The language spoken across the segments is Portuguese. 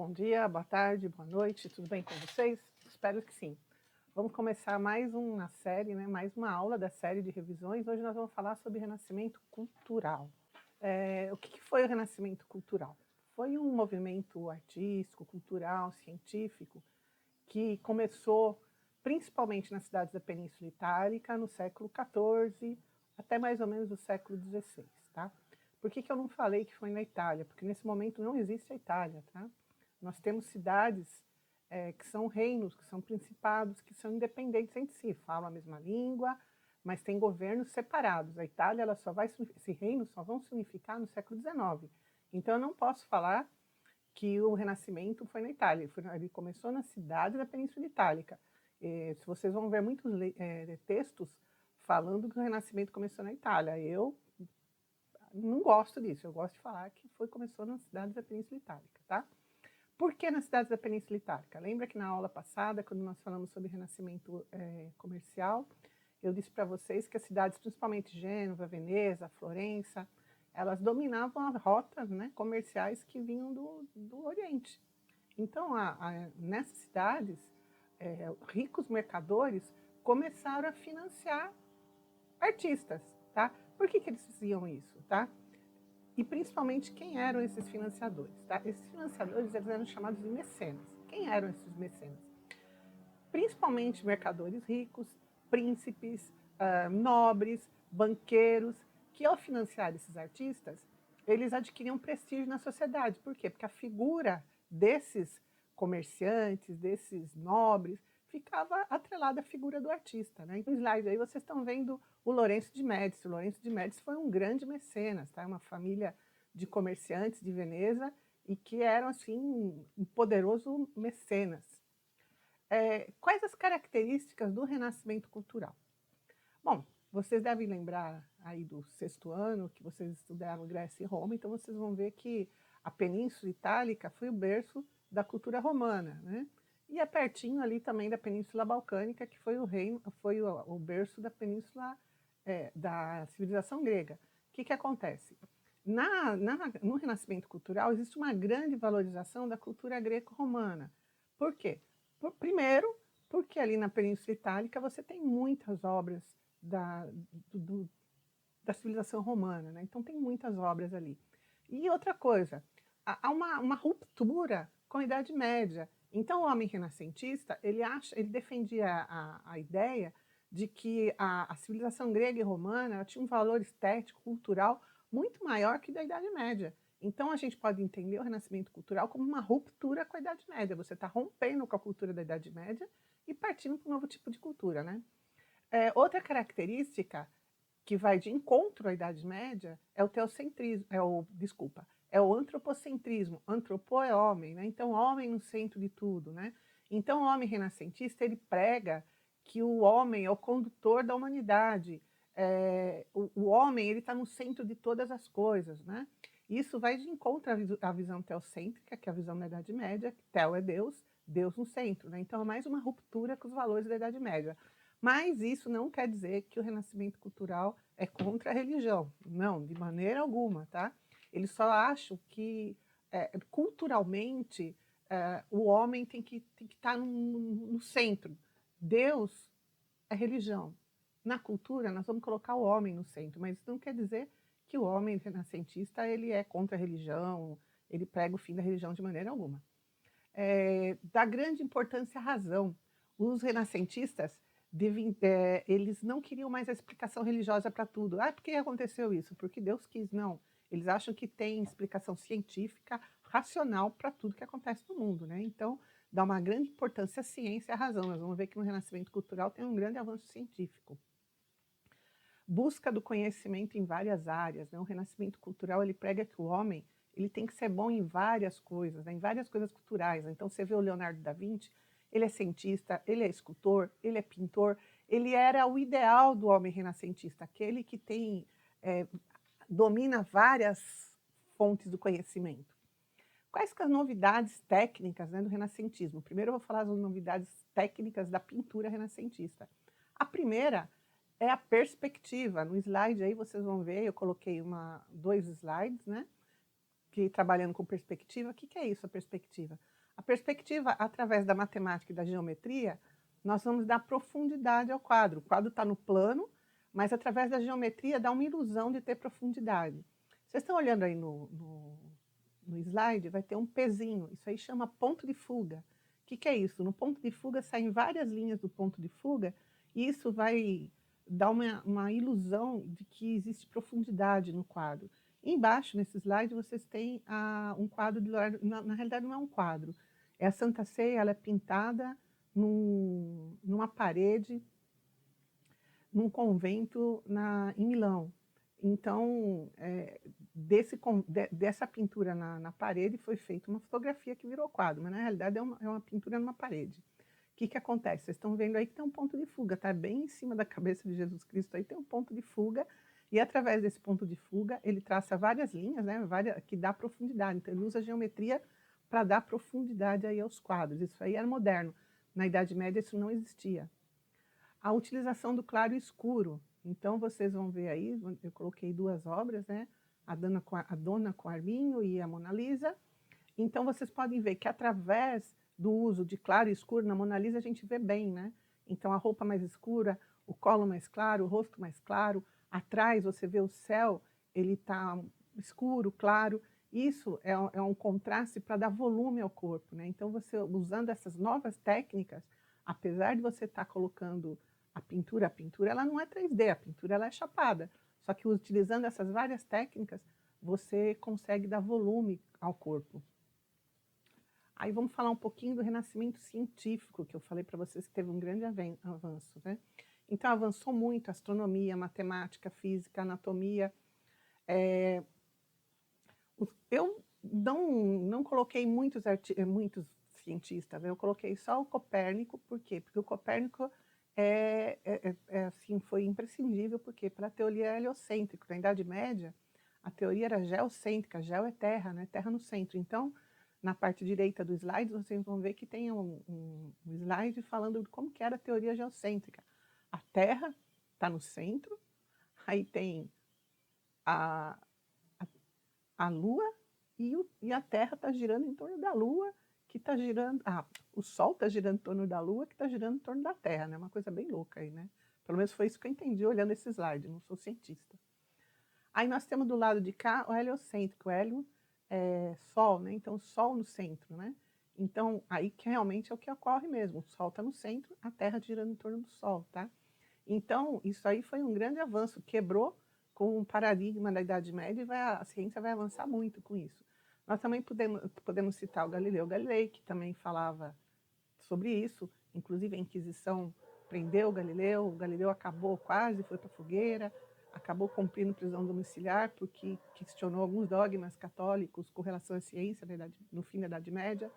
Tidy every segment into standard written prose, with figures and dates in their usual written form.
Bom dia, boa tarde, boa noite, tudo bem com vocês? Espero que sim. Vamos começar mais uma série, mais uma aula da série de revisões. Hoje nós vamos falar sobre Renascimento Cultural. O que foi o Renascimento Cultural? Foi um movimento artístico, cultural, científico, que começou principalmente nas cidades da Península Itálica no século XIV, até mais ou menos o século XVI, tá? Por que eu não falei que foi na Itália? Porque nesse momento não existe a Itália, tá? Nós temos cidades que são reinos, que são principados, que são independentes entre si, falam a mesma língua, mas têm governos separados. A Itália, esses reinos só vão se unificar no século XIX. Então eu não posso falar que o Renascimento foi na Itália. Ele começou na cidade da Península Itálica. Se vocês vão ver muitos textos falando que o Renascimento começou na Itália. Eu não gosto disso, eu gosto de falar que começou nas cidades da Península Itálica, tá? Por que nas cidades da Península Itálica? Lembra que na aula passada, quando nós falamos sobre renascimento comercial, eu disse para vocês que as cidades, principalmente Gênova, Veneza, Florença, elas dominavam as rotas comerciais que vinham do Oriente. Então, nessas cidades, ricos mercadores começaram a financiar artistas, tá? Por que eles faziam isso, tá? E principalmente quem eram esses financiadores, tá? Esses financiadores eles eram chamados de mecenas. Quem eram esses mecenas? Principalmente mercadores ricos, príncipes, nobres, banqueiros, que ao financiar esses artistas, eles adquiriam prestígio na sociedade. Por quê? Porque a figura desses comerciantes, desses nobres, ficava atrelada à figura do artista, né? No slide aí vocês estão vendo o Lourenço de Médici. O Lourenço de Médici foi um grande mecenas, tá? Uma família de comerciantes de Veneza e que eram assim um poderoso mecenas. Quais as características do Renascimento Cultural? Bom, vocês devem lembrar aí do sexto ano, que vocês estudaram Grécia e Roma, então vocês vão ver que a Península Itálica foi o berço da cultura romana, né? E é pertinho ali também da Península Balcânica, que foi o berço da Península da civilização grega. O que acontece? No Renascimento Cultural existe uma grande valorização da cultura greco-romana. Por quê? Primeiro, porque ali na Península Itálica você tem muitas obras da civilização romana, né? Então tem muitas obras ali. E outra coisa, há uma ruptura com a Idade Média. Então o homem renascentista, ele defendia a ideia de que a civilização grega e romana tinha um valor estético, cultural, muito maior que da Idade Média. Então a gente pode entender o Renascimento Cultural como uma ruptura com a Idade Média. Você está rompendo com a cultura da Idade Média e partindo para um novo tipo de cultura, né? Outra característica que vai de encontro à Idade Média é o teocentrismo, é o antropocentrismo. Antropo é homem, né? Então homem no centro de tudo, né? Então o homem renascentista ele prega que o homem é o condutor da humanidade. O homem ele está no centro de todas as coisas, né? Isso vai de encontro à visão teocêntrica, que é a visão da Idade Média, que Teo é Deus, Deus no centro, né? Então é mais uma ruptura com os valores da Idade Média. Mas isso não quer dizer que o Renascimento Cultural é contra a religião. Não, de maneira alguma, tá? Eles só acham que, culturalmente, o homem tem que estar no centro. Deus é religião. Na cultura, nós vamos colocar o homem no centro, mas isso não quer dizer que o homem renascentista ele é contra a religião, ele prega o fim da religião de maneira alguma. Dá grande importância à razão. Os renascentistas eles não queriam mais a explicação religiosa para tudo. Por que aconteceu isso? Porque Deus quis. Não. Eles acham que tem explicação científica, racional para tudo que acontece no mundo, né? Então, dá uma grande importância à ciência e à razão. Nós vamos ver que no Renascimento Cultural tem um grande avanço científico. Busca do conhecimento em várias áreas, né? O Renascimento Cultural ele prega que o homem ele tem que ser bom em várias coisas, né? Em várias coisas culturais. Então, você vê o Leonardo da Vinci, ele é cientista, ele é escultor, ele é pintor, ele era o ideal do homem renascentista, aquele que domina várias fontes do conhecimento. Quais que as novidades técnicas do renascentismo? Primeiro eu vou falar das novidades técnicas da pintura renascentista. A primeira é a perspectiva. No slide aí vocês vão ver, eu coloquei dois slides, né? Que trabalhando com perspectiva. O que é isso, a perspectiva? A perspectiva, através da matemática e da geometria, nós vamos dar profundidade ao quadro. O quadro está no plano, mas através da geometria dá uma ilusão de ter profundidade. Vocês estão olhando aí no slide, vai ter um pezinho, isso aí chama ponto de fuga. O que é isso? No ponto de fuga saem várias linhas do ponto de fuga, e isso vai dar uma ilusão de que existe profundidade no quadro. Embaixo, nesse slide, vocês têm um quadro de Leonardo. Na realidade, não é um quadro. É a Santa Ceia, ela é pintada numa parede, num convento em Milão. Então, dessa pintura na parede foi feita uma fotografia que virou quadro, mas na realidade é uma pintura numa parede. O que acontece? Vocês estão vendo aí que tem um ponto de fuga, está bem em cima da cabeça de Jesus Cristo, aí tem um ponto de fuga, e através desse ponto de fuga ele traça várias linhas, né, que dá profundidade. Então ele usa a geometria para dar profundidade aí aos quadros. Isso aí era moderno. Na Idade Média isso não existia. A utilização do claro e escuro. Então vocês vão ver aí, eu coloquei duas obras, né, a Dona com Arminho e a Mona Lisa. Então vocês podem ver que através do uso de claro e escuro, na Mona Lisa a gente vê bem, né? Então a roupa mais escura, o colo mais claro, o rosto mais claro, atrás você vê o céu, ele está escuro, claro. Isso é um contraste para dar volume ao corpo, né? Então você, usando essas novas técnicas, apesar de você estar colocando a pintura ela não é 3D, a pintura ela é chapada. Só que utilizando essas várias técnicas, você consegue dar volume ao corpo. Aí vamos falar um pouquinho do renascimento científico, que eu falei para vocês que teve um grande avanço, né? Então avançou muito a astronomia, matemática, física, anatomia. Eu não coloquei muitos cientistas, eu coloquei só o Copérnico. Por quê? Porque o Copérnico assim, foi imprescindível, porque para a teoria heliocêntrica, na Idade Média, a teoria era geocêntrica, geo é terra, né? Terra no centro. Então, na parte direita do slide, vocês vão ver que tem um slide falando de como que era a teoria geocêntrica. A Terra está no centro, aí tem a Lua e a Terra está girando em torno da Lua, que está girando... o Sol está girando em torno da Lua, que está girando em torno da Terra, né? Uma coisa bem louca aí, né? Pelo menos foi isso que eu entendi olhando esse slide, não sou cientista. Aí nós temos do lado de cá o heliocêntrico, o hélio Sol, né? Então, Sol no centro, né? Então, aí que realmente é o que ocorre mesmo. O Sol está no centro, a Terra girando em torno do Sol, tá? Então, isso aí foi um grande avanço, quebrou com o paradigma da Idade Média e a ciência vai avançar muito com isso. Nós também podemos citar o Galileu Galilei, que também falava sobre isso, inclusive a Inquisição prendeu o Galileu acabou quase, foi para a fogueira, acabou cumprindo prisão domiciliar porque questionou alguns dogmas católicos com relação à ciência no fim da Idade Média.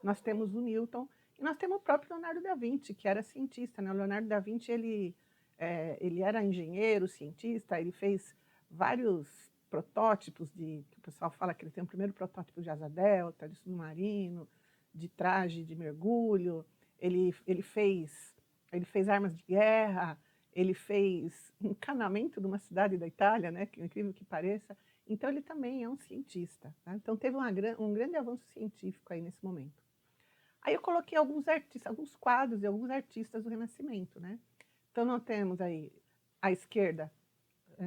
Nós temos o Newton e nós temos o próprio Leonardo da Vinci, que era cientista, né? O Leonardo da Vinci ele era engenheiro, cientista, ele fez vários protótipos que o pessoal fala que ele tem o primeiro protótipo de asa delta, de submarino, de traje de mergulho. Ele fez armas de guerra, ele fez encanamento de uma cidade da Itália, né, que incrível que pareça. Então ele também é um cientista, tá? Então teve um grande avanço científico aí nesse momento. Aí eu coloquei alguns artistas, alguns quadros de alguns artistas do Renascimento, né? Então nós temos aí à esquerda,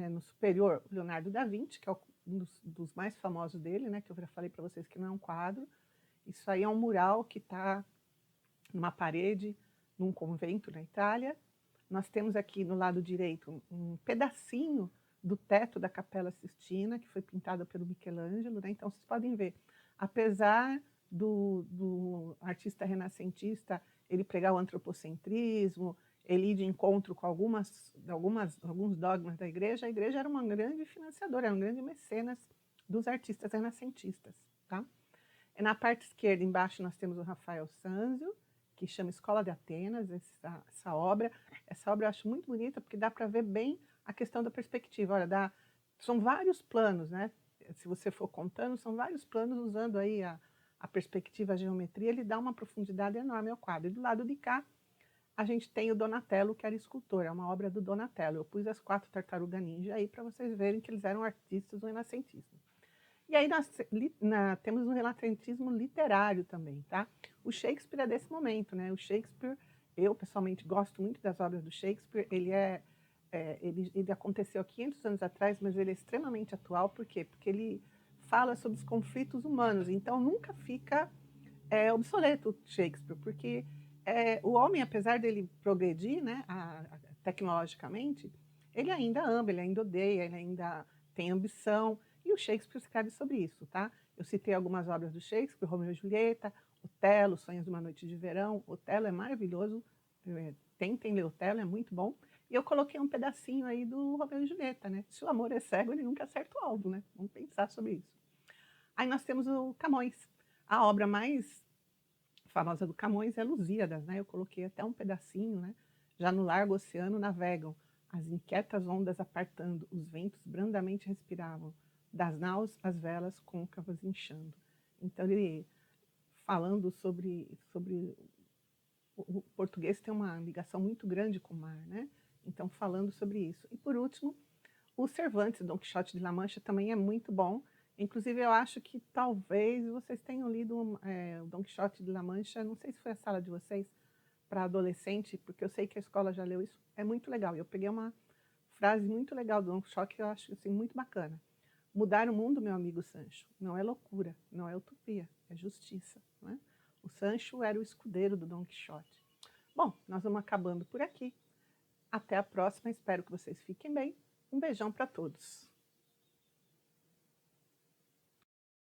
no superior, Leonardo da Vinci, que é um dos mais famosos dele, né? Que eu já falei para vocês que não é um quadro. Isso aí é um mural que está numa parede, num convento na Itália. Nós temos aqui no lado direito um pedacinho do teto da Capela Sistina, que foi pintada pelo Michelangelo, né? Então vocês podem ver, apesar do artista renascentista ele pregar o antropocentrismo, ele ir de encontro com alguns dogmas da igreja, a igreja era uma grande financiadora, era um grande mecenas dos artistas renascentistas, tá? E na parte esquerda, embaixo, nós temos o Rafael Sanzio, que chama Escola de Atenas, essa obra. Essa obra eu acho muito bonita, porque dá para ver bem a questão da perspectiva. Olha, são vários planos, né? Se você for contando, são vários planos usando aí a perspectiva, a geometria, ele dá uma profundidade enorme ao quadro. E do lado de cá, a gente tem o Donatello, que era escultor, é uma obra do Donatello. Eu pus as 4 tartarugas ninja aí para vocês verem que eles eram artistas do renascentismo. E aí nós temos um renascentismo literário também, tá? O Shakespeare é desse momento, né? O Shakespeare, eu pessoalmente gosto muito das obras do Shakespeare, ele aconteceu há 500 anos atrás, mas ele é extremamente atual, por quê? Porque ele fala sobre os conflitos humanos, então nunca fica obsoleto o Shakespeare, porque o homem, apesar dele progredir, né, tecnologicamente, ele ainda ama, ele ainda odeia, ele ainda tem ambição, e o Shakespeare escreve sobre isso, tá? Eu citei algumas obras do Shakespeare, Romeu e Julieta, Otelo, Sonhos de uma Noite de Verão. Otelo é maravilhoso, tentem ler Otelo, é muito bom. E eu coloquei um pedacinho aí do Romeu e Julieta, né? Se o amor é cego, ele nunca acerta o alvo, né? Vamos pensar sobre isso. Aí nós temos o Camões. A obra mais famosa do Camões é Lusíadas, né? Eu coloquei até um pedacinho, né? Já no largo oceano navegam, as inquietas ondas apartando, os ventos brandamente respiravam, das naus as velas côncavas inchando. Então ele falando sobre o português tem uma ligação muito grande com o mar, né? Então falando sobre isso. E por último, o Cervantes, Dom Quixote de La Mancha, também é muito bom. Inclusive, eu acho que talvez vocês tenham lido o Dom Quixote de La Mancha, não sei se foi a sala de vocês, para adolescente, porque eu sei que a escola já leu isso, é muito legal. E eu peguei uma frase muito legal do Don Quixote que eu acho assim, muito bacana. Mudar o mundo, meu amigo Sancho, não é loucura, não é utopia, é justiça. Né? O Sancho era o escudeiro do Don Quixote. Bom, nós vamos acabando por aqui. Até a próxima, espero que vocês fiquem bem. Um beijão para todos.